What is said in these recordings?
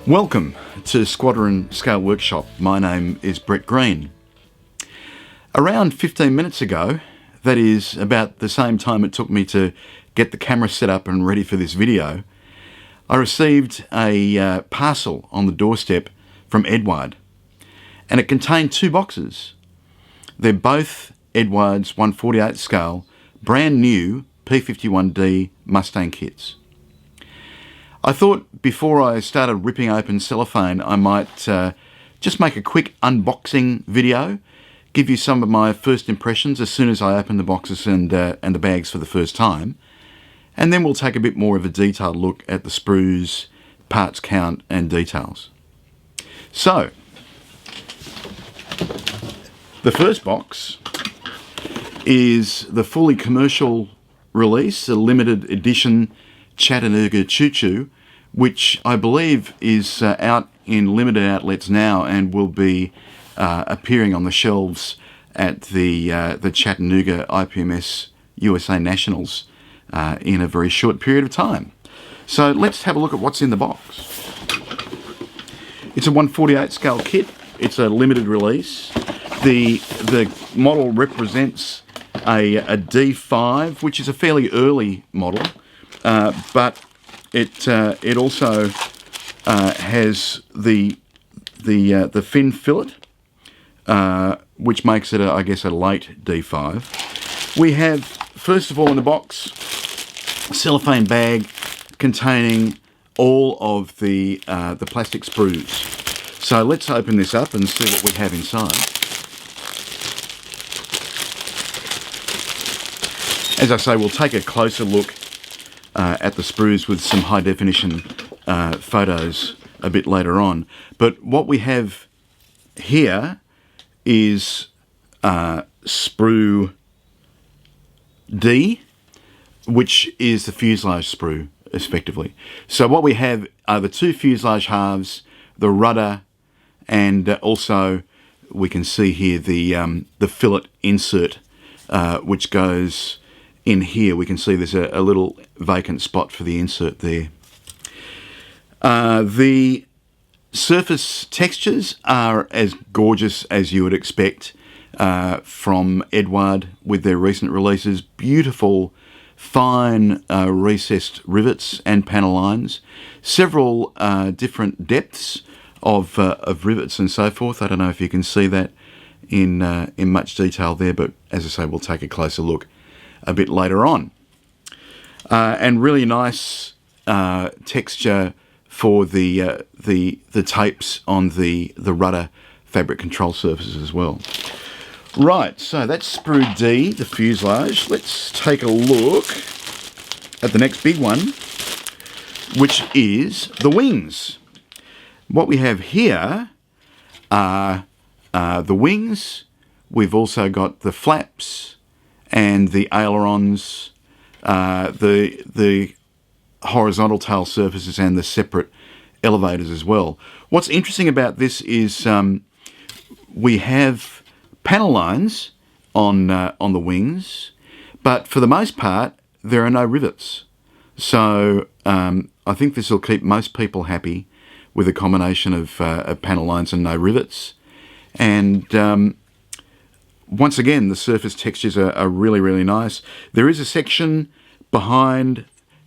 Welcome to Squadron ScaleWorkshop. My name is Brett Green. Around 15 minutes ago, that is about the same time it took me to get the camera set up and ready for this video, I received a parcel on the doorstep from Eduard, and it contained two boxes. They're both Eduard's 1/48 scale, brand new P-51D Mustang kits. I thought before I started ripping open cellophane, I might just make a quick unboxing video, give you some of my first impressions as soon as I open the boxes and the bags for the first time, and then we'll take a bit more of a detailed look at the sprues, parts count and details. So, the first box is the fully commercial release, a limited edition Chatanooga Choo-Choo, which I believe is out in limited outlets now and will be appearing on the shelves at the Chattanooga IPMS USA Nationals in a very short period of time. So let's have a look at what's in the box. It's a 1/48 scale kit. It's a limited release. The model represents a D5, which is a fairly early model. But it also has the fin fillet, which makes it, I guess, a late D5. We have, first of all, in the box, a cellophane bag containing all of the plastic sprues. So let's open this up and see what we have inside. As I say, we'll take a closer look at the sprues with some high definition photos a bit later on. But what we have here is sprue D, which is the fuselage sprue, effectively. So what we have are the two fuselage halves, the rudder, and also we can see here the fillet insert, which goes in here. We can see there's a little vacant spot for the insert there. The surface textures are as gorgeous as you would expect from Eduard with their recent releases. Beautiful, fine recessed rivets and panel lines. Several different depths of rivets and so forth. I don't know if you can see that in much detail there, but as I say, we'll take a closer look a bit later on. And really nice texture for the tapes on the rudder fabric control surfaces as well. Right, so that's sprue D, the fuselage. Let's take a look at the next big one, which is the wings. What we have here are the wings. We've also got the flaps and the ailerons, the horizontal tail surfaces and the separate elevators as well. What's interesting about this is we have panel lines on the wings, but for the most part there are no rivets. So I think this will keep most people happy with a combination of panel lines and no rivets. And once again, the surface textures are really, really nice. There is a section behind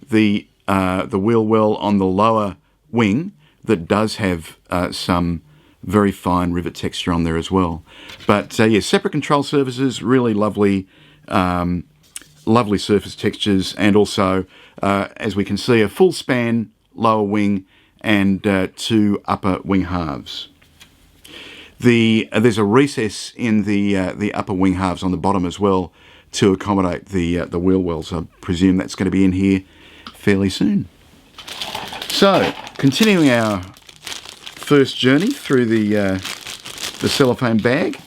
the wheel well on the lower wing that does have some very fine rivet texture on there as well. But yeah, separate control surfaces, really lovely, lovely surface textures, and also, as we can see, a full span lower wing and two upper wing halves. There's a recess in the upper wing halves on the bottom as well to accommodate the wheel wells. I presume that's going to be in here fairly soon. So, continuing our first journey through the cellophane bag,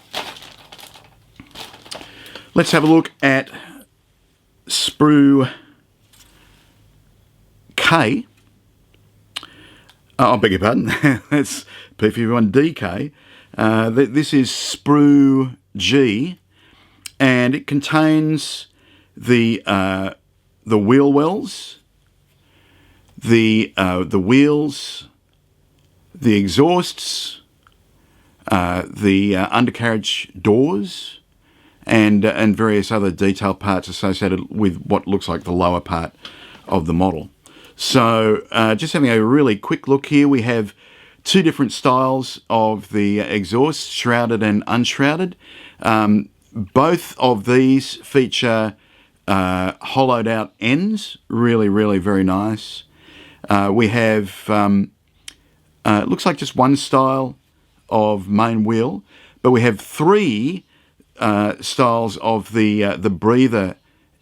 let's have a look at sprue K. Oh, I beg your pardon. That's P-51D-K. This is sprue G, and it contains the wheel wells, the wheels, the exhausts, the undercarriage doors, and various other detail parts associated with what looks like the lower part of the model. So just having a really quick look here, we have two different styles of the exhaust, shrouded and unshrouded. Both of these feature hollowed out ends, really very nice. We have, it looks like just one style of main wheel, but we have three styles of the breather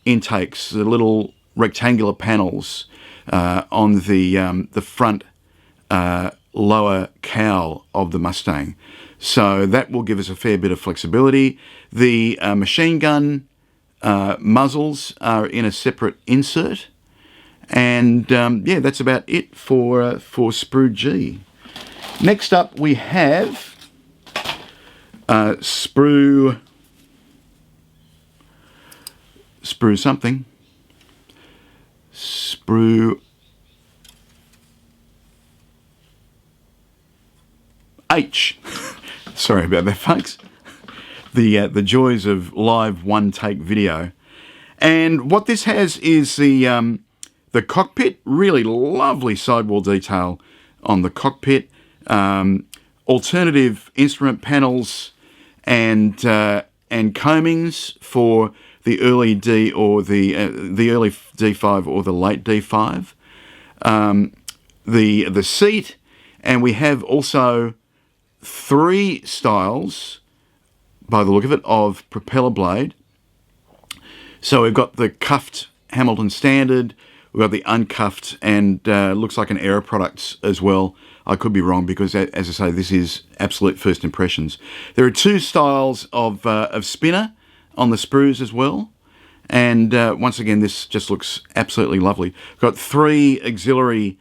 intakes, the little rectangular panels on the front lower cowl of the Mustang. So that will give us a fair bit of flexibility. The machine gun muzzles are in a separate insert. And yeah, that's about it for Sprue G. Next up we have Sprue something. Sprue H. Sorry about that, folks. The joys of live one-take video. And what this has is the cockpit. Really lovely sidewall detail on the cockpit. Alternative instrument panels and combings for the early D or the early D5 or the late D5. The seat, and we have also three styles, by the look of it, of propeller blade. So we've got the cuffed Hamilton Standard, we've got the uncuffed, and looks like an Aero Products as well. I could be wrong because, as I say, this is absolute first impressions. There are two styles of spinner on the sprues as well. And once again, this just looks absolutely lovely. We've got three auxiliary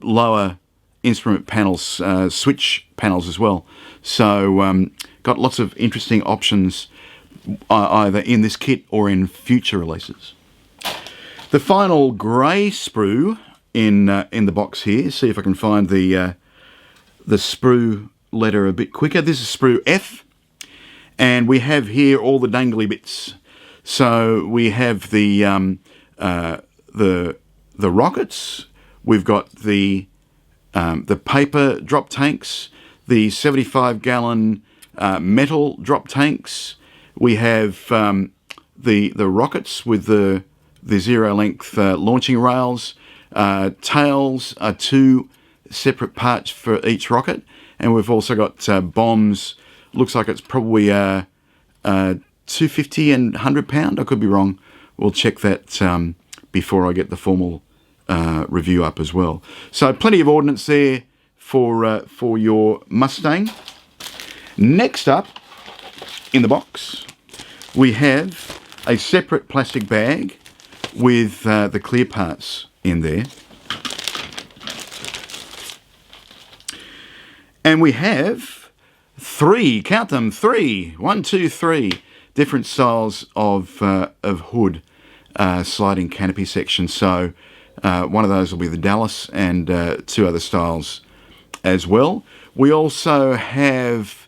lower instrument panels, switch panels as well. So got lots of interesting options either in this kit or in future releases. The final grey sprue in the box here. See if I can find the sprue letter a bit quicker. This is sprue F, and we have here all the dangly bits. So we have the rockets. We've got the paper drop tanks, the 75-gallon metal drop tanks. We have the rockets with the zero-length launching rails. Tails are two separate parts for each rocket, and we've also got bombs. Looks like it's probably 250 and 100 pound. I could be wrong. We'll check that before I get the formal review up as well. So plenty of ordnance there for your Mustang. Next up in the box, we have a separate plastic bag with the clear parts in there. And we have three, count them, three, 1, 2, 3 different styles of hood sliding canopy section. So one of those will be the Dallas, and two other styles as well. We also have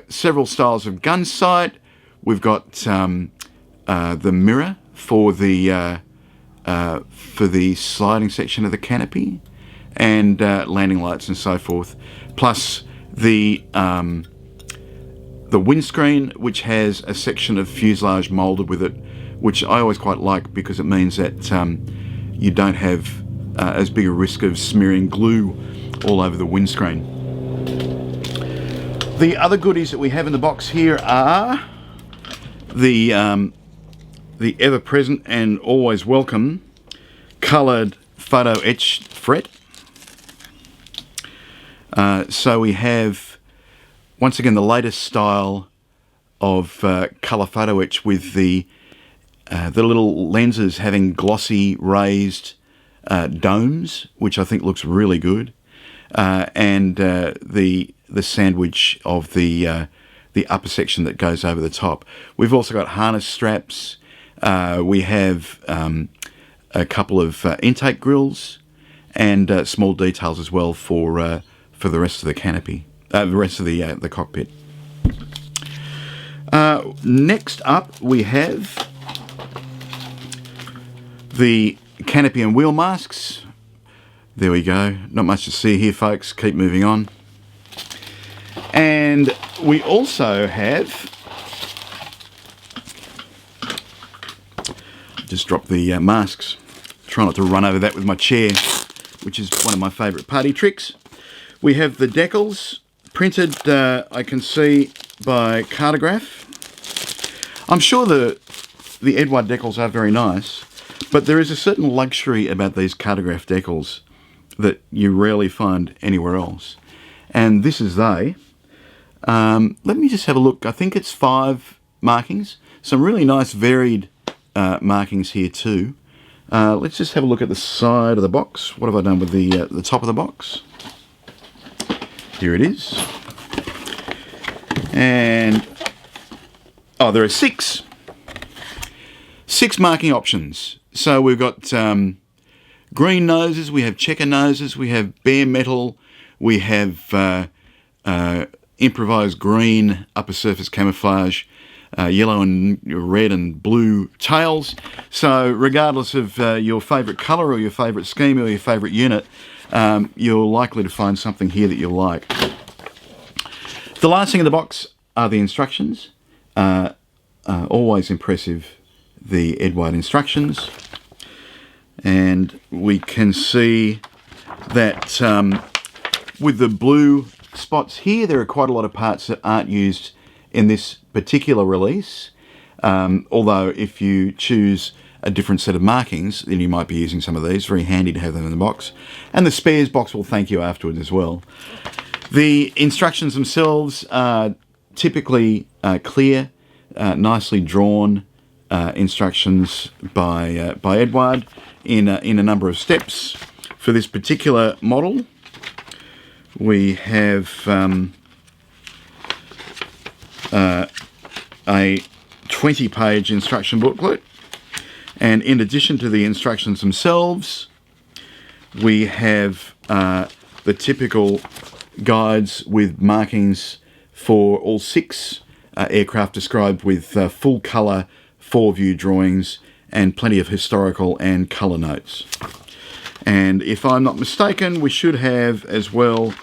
several styles of gun sight. We've got the mirror for the sliding section of the canopy, and landing lights and so forth. Plus the windscreen, which has a section of fuselage moulded with it, which I always quite like because it means that you don't have as big a risk of smearing glue all over the windscreen. The other goodies that we have in the box here are the ever-present and always welcome coloured photo etched fret. So we have, once again, the latest style of colour photo etch with the little lenses having glossy raised domes, which I think looks really good, and the sandwich of the upper section that goes over the top. We've also got harness straps. We have a couple of intake grills and small details as well for for the rest of the canopy, the rest of the cockpit. Next up, we have the canopy and wheel masks. There we go. Not much to see here, folks. Keep moving on. And we also have, just drop the masks. Try not to run over that with my chair, which is one of my favourite party tricks. We have the decals printed, I can see, by Cartograph. I'm sure the Eduard decals are very nice, but there is a certain luxury about these Cartograph decals that you rarely find anywhere else. And this is they. Let me just have a look. I think it's 5 markings. Some really nice varied markings here too. Let's just have a look at the side of the box. What have I done with the top of the box? Here it is. And oh, there are 6 marking options. So we've got green noses, we have checker noses, we have bare metal, we have improvised green upper surface camouflage, yellow and red and blue tails. So regardless of your favourite colour or your favourite scheme or your favourite unit, you're likely to find something here that you like. The last thing in the box are the instructions. Always impressive, the Eduard instructions. And we can see that with the blue spots here, there are quite a lot of parts that aren't used in this particular release. Although if you choose a different set of markings, then you might be using some of these. Very handy to have them in the box. And the spares box will thank you afterwards as well. The instructions themselves are typically clear, nicely drawn instructions by Eduard in a number of steps. For this particular model, we have a 20-page instruction booklet, and in addition to the instructions themselves, we have the typical guides with markings for all 6 aircraft described with full colour 4-view drawings and plenty of historical and colour notes. And if I'm not mistaken, we should have as well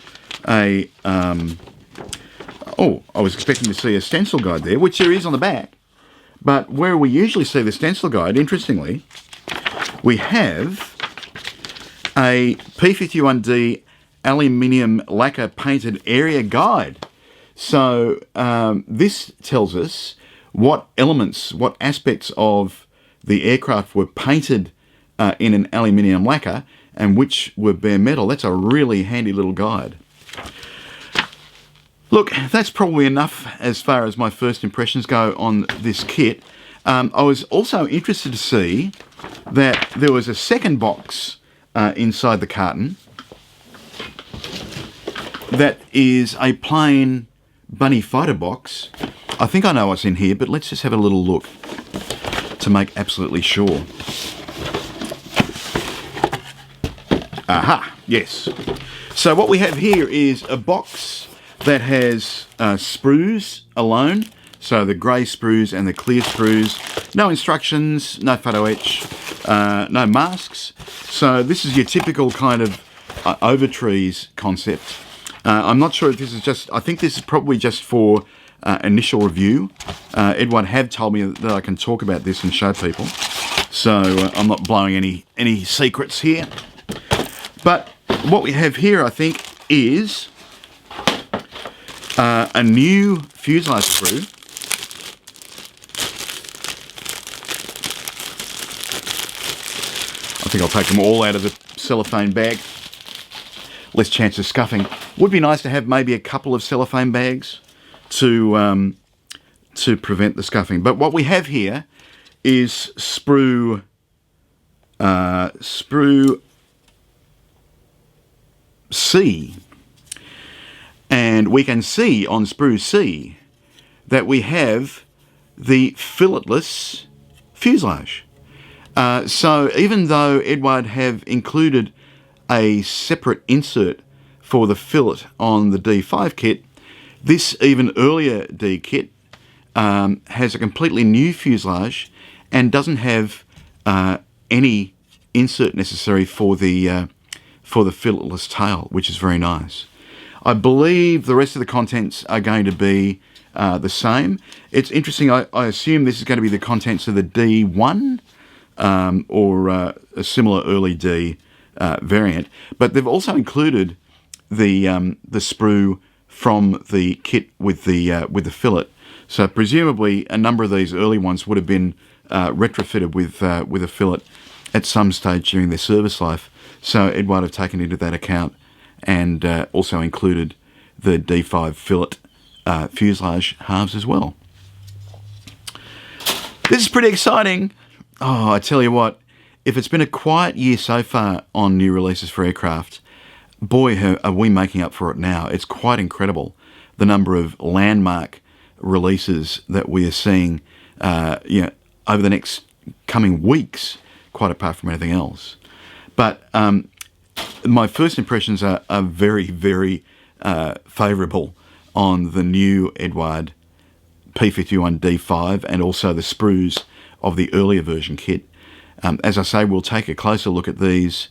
a oh, I was expecting to see a stencil guide there, which there is on the back. But where we usually see the stencil guide, interestingly, we have a P-51D aluminium lacquer painted area guide. So this tells us what elements, what aspects of the aircraft were painted in an aluminium lacquer and which were bare metal. That's a really handy little guide. Look, that's probably enough as far as my first impressions go on this kit. I was also interested to see that there was a second box inside the carton that is a plain bunny fighter box. I think I know what's in here, but let's just have a little look to make absolutely sure. Aha, yes. So what we have here is a box that has sprues alone, so the grey sprues and the clear sprues. No instructions, no photo etch, no masks. So this is your typical kind of over-trees concept. I'm not sure if this is just, I think this is probably just for initial review. Eduard have told me that I can talk about this and show people. So I'm not blowing any secrets here. But what we have here, I think, is a new fuselage sprue. I think I'll take them all out of the cellophane bag. Less chance of scuffing. Would be nice to have maybe a couple of cellophane bags to prevent the scuffing. But what we have here is sprue C. And we can see on sprue C that we have the filletless fuselage. So even though Eduard have included a separate insert for the fillet on the D5 kit, this even earlier D kit has a completely new fuselage and doesn't have any insert necessary for the filletless tail, which is very nice. I believe the rest of the contents are going to be the same. It's interesting, I assume this is going to be the contents of the D1 or a similar early D variant, but they've also included the sprue from the kit with the fillet. So presumably a number of these early ones would have been retrofitted with a fillet at some stage during their service life. So Eduard have taken into that account and also included the D5 fillet fuselage halves as well. This is pretty exciting. Oh, I tell you what, if it's been a quiet year so far on new releases for aircraft, boy, are we making up for it now. It's quite incredible, the number of landmark releases that we are seeing over the next coming weeks, quite apart from anything else. But my first impressions are very, very favourable on the new Eduard P-51D-5 and also the sprues of the earlier version kit. As I say, we'll take a closer look at these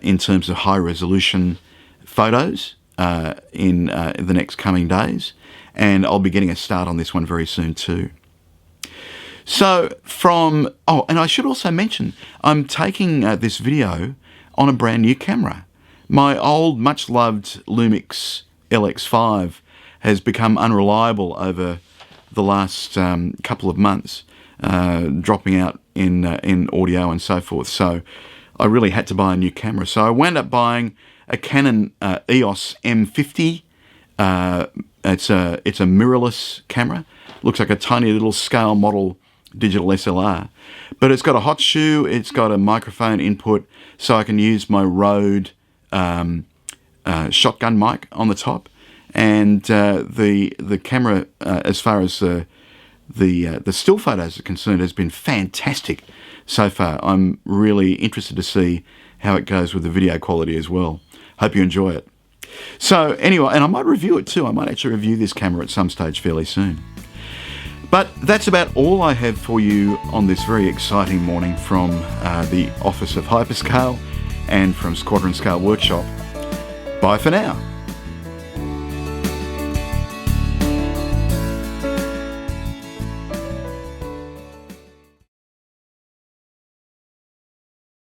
in terms of high resolution photos in the next coming days, and I'll be getting a start on this one very soon too. So and I should also mention, I'm taking this video on a brand new camera. My old, much loved Lumix LX5 has become unreliable over the last couple of months, dropping out in audio and so forth. So I really had to buy a new camera. So I wound up buying a Canon EOS M50. It's a mirrorless camera. Looks like a tiny little scale model digital SLR, but it's got a hot shoe. It's got a microphone input, so I can use my Rode shotgun mic on the top. And the camera, as far as the still photos are concerned, has been fantastic so far. I'm really interested to see how it goes with the video quality as well. Hope you enjoy it. So anyway, and I might review it too. I might actually review this camera at some stage fairly soon. But that's about all I have for you on this very exciting morning from the office of HyperScale and from Squadron ScaleWorkshop. Bye for now.